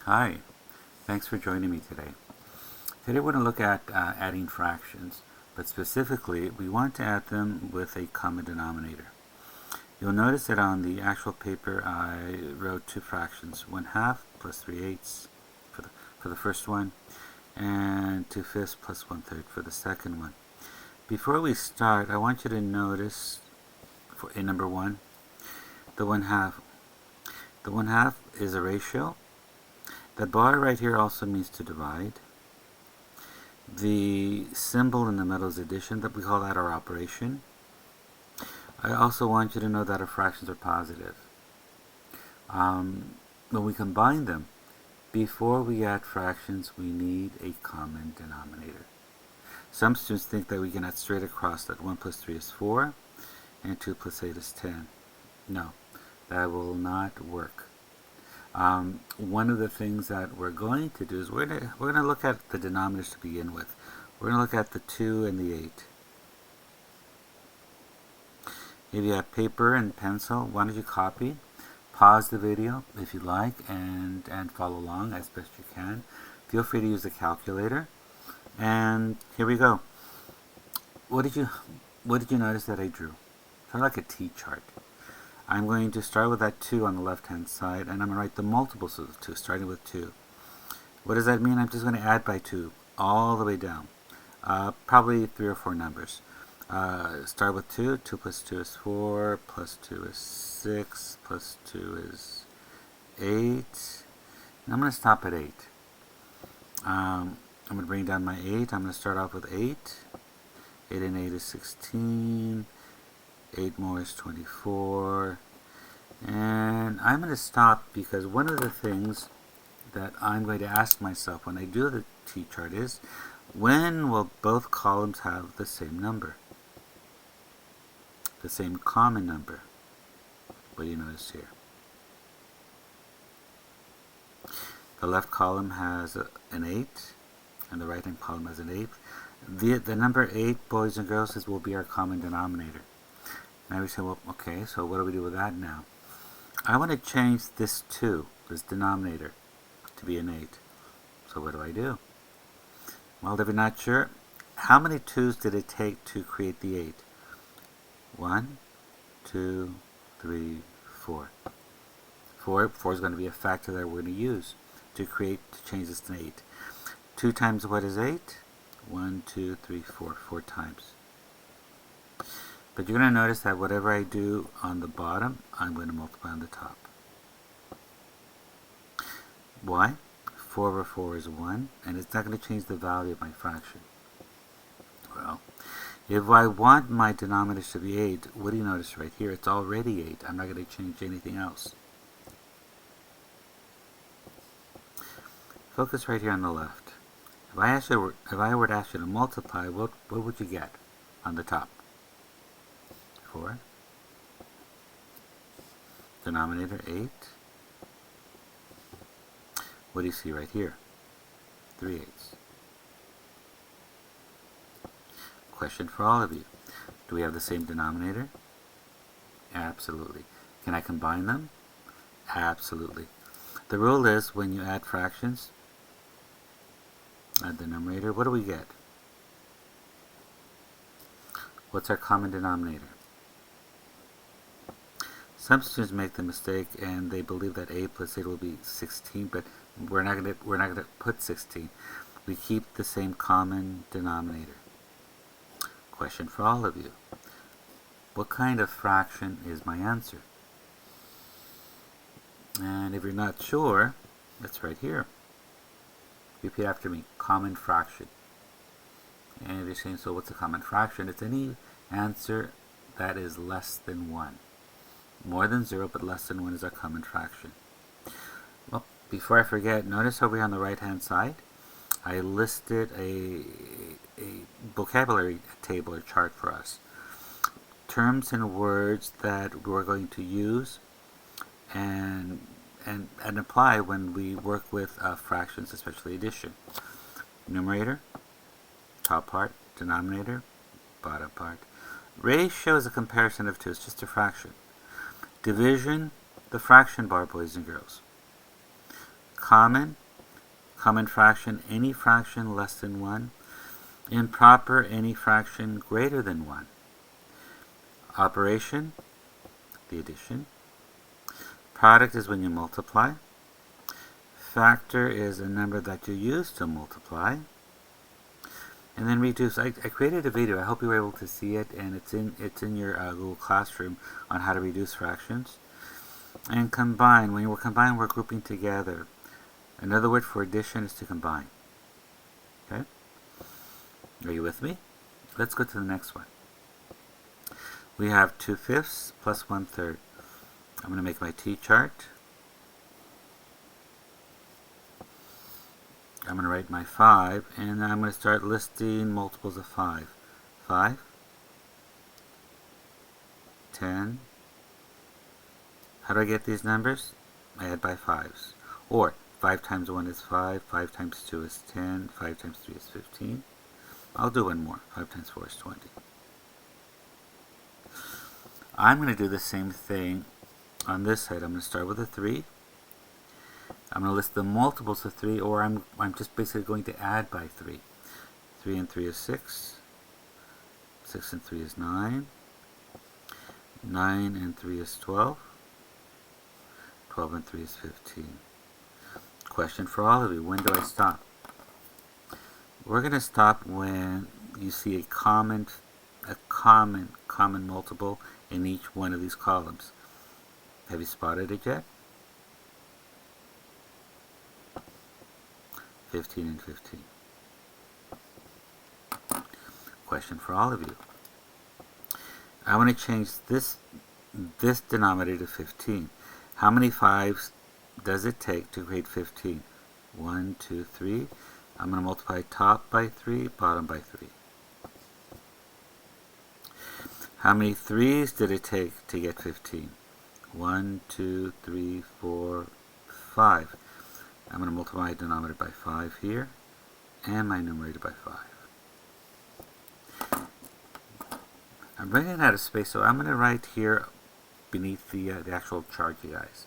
Hi, thanks for joining me today. Today we're going to look at adding fractions, but specifically we want to add them with a common denominator. You'll notice that on the actual paper I wrote two fractions, 1/2 plus 3/8 for the first one, and 2/5 plus 1/3 for the second one. Before we start, I want you to notice in number 1, the 1/2. The 1/2 is a ratio. The bar right here also means to divide. The symbol in the middle is addition, that we call that our operation. I also want you to know that our fractions are positive. When we combine them, before we add fractions, we need a common denominator. Some students think that we can add straight across, that 1 plus 3 is 4, and 2 plus 8 is 10. No, that will not work. One of the things that we're going to do is we're going to look at the denominators to begin with. We're going to look at the 2 and the 8. If you have paper and pencil, why don't you copy, pause the video if you like, and follow along as best you can. Feel free to use the calculator. And here we go. What did you notice that I drew? Sort of like a T-chart. I'm going to start with that 2 on the left-hand side, and I'm going to write the multiples of the 2, starting with 2. What does that mean? I'm just going to add by 2 all the way down. Probably 3 or 4 numbers. Start with 2. 2 plus 2 is 4, plus 2 is 6, plus 2 is 8. And I'm going to stop at 8. I'm going to bring down my 8. I'm going to start off with 8. 8 and 8 is 16. 8 more is 24. And I'm going to stop because one of the things that I'm going to ask myself when I do the T-chart is, when will both columns have the same number? The same common number? What do you notice here? The left column has an 8, and the right-hand column has an 8. The number 8, boys and girls, will be our common denominator. Now we say, well, okay, so what do we do with that now? I want to change this 2, this denominator, to be an 8. So what do I do? Well, if you're not sure, how many 2's did it take to create the 8? 1, 2, 3, 4. 4 is going to be a factor that we're going to use to change this to 8. 2 times what is 8? 1, 2, 3, 4. 4 times. But you're going to notice that whatever I do on the bottom, I'm going to multiply on the top. Why? 4 over 4 is 1, and it's not going to change the value of my fraction. Well, if I want my denominator to be 8, what do you notice right here? It's already 8. I'm not going to change anything else. Focus right here on the left. If I were to ask you to multiply, what would you get on the top? 4. Denominator 8. What do you see right here? 3/8. Question for all of you. Do we have the same denominator? Absolutely. Can I combine them? Absolutely. The rule is when you add fractions, add the numerator, what do we get? What's our common denominator? Some students make the mistake and they believe that 8 plus 8 will be 16, but we're not going to put 16. We keep the same common denominator. Question for all of you. What kind of fraction is my answer? And if you're not sure, it's right here. Repeat after me. Common fraction. And if you're saying, so what's a common fraction? It's any answer that is less than 1. More than 0, but less than 1 is our common fraction. Well, before I forget, notice over here on the right-hand side, I listed a vocabulary table or chart for us. Terms and words that we're going to use and apply when we work with fractions, especially addition. Numerator, top part. Denominator, bottom part. Ratio is a comparison of 2. It's just a fraction. Division, the fraction bar, boys and girls. Common fraction, any fraction less than 1. Improper, any fraction greater than 1. Operation, the addition. Product is when you multiply. Factor is a number that you use to multiply. And then reduce. I created a video. I hope you were able to see it, and it's in your Google Classroom on how to reduce fractions. And combine. When we're combining, we're grouping together. Another word for addition is to combine. Okay? Are you with me? Let's go to the next one. We have 2/5 plus 1/3. I'm going to make my T-chart. I'm going to write my 5, and I'm going to start listing multiples of 5. 5, 10. How do I get these numbers? I add by 5s. Or 5 times 1 is 5, 5 times 2 is 10, 5 times 3 is 15. I'll do one more. 5 times 4 is 20. I'm going to do the same thing on this side. I'm going to start with a 3. I'm going to list the multiples of 3, or I'm just basically going to add by 3. 3 and 3 is 6. 6 and 3 is 9. 9 and 3 is 12. 12 and 3 is 15. Question for all of you. When do I stop? We're going to stop when you see a common multiple in each one of these columns. Have you spotted it yet? 15 and 15. Question for all of you. I want to change this denominator to 15. How many 5s does it take to create 15? 1, 2, 3. I'm going to multiply top by 3, bottom by 3. How many 3s did it take to get 15? 1, 2, 3, 4, 5. I'm going to multiply my denominator by 5 here, and my numerator by 5. I'm running out of space, so I'm going to write here beneath the actual chart, you guys.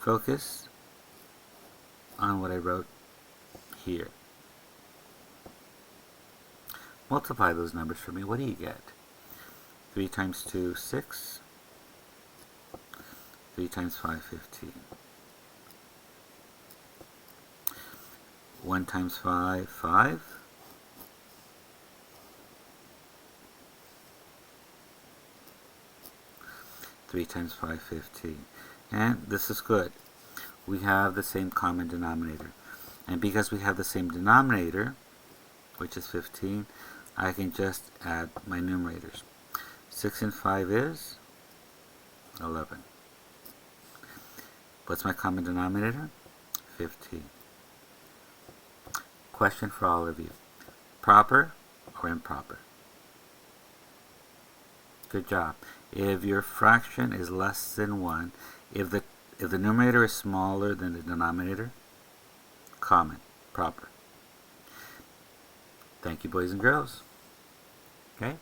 Focus on what I wrote here. Multiply those numbers for me. What do you get? 3 times 2, 6. 3 times 5, 15. 1 times 5, 5. 3 times 5, 15. And this is good. We have the same common denominator. And because we have the same denominator, which is 15, I can just add my numerators. 6 and 5 is 11. What's my common denominator? 15. Question for all of you. Proper or improper? Good job. If your fraction is less than 1, if the numerator is smaller than the denominator, common, proper. Thank you, boys and girls. Okay?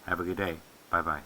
Have a good day. Bye-bye.